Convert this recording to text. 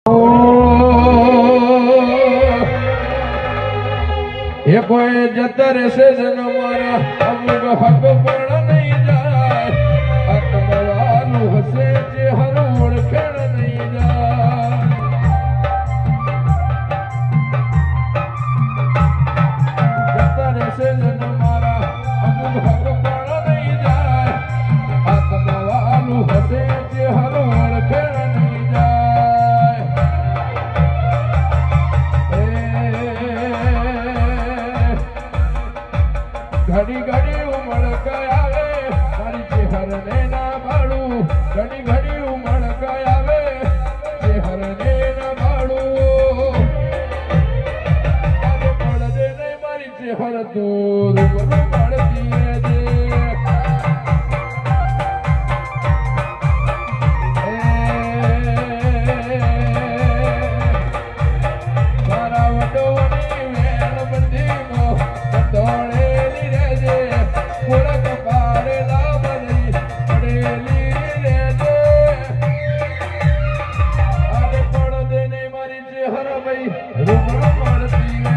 એ કોઈ જતા રહેશે જન્મારા અમુક હક પણ નહીં જાય આત્મવાનું હશે જે હરું ઓળખણ નહીં જાય જતા રહેશે જન્મારા અમુક હક પણ નહીં જાય આત્મવાનું હશે જે હરું ઓળખણ નહીં જાય ઘડી ઘડી ઉમળક આવે મારી ચેહરને ના બાળું ઘડી ઘડી ઉમળક આવે ચેહરને ના બાળું આજે પડદે નહીં મારી ચેહર તો રૂબરૂ મળતી રહેજે મારા વડોની વેણ બંધીમાં દોડે હર ભાઈ રૂબરૂ મળતી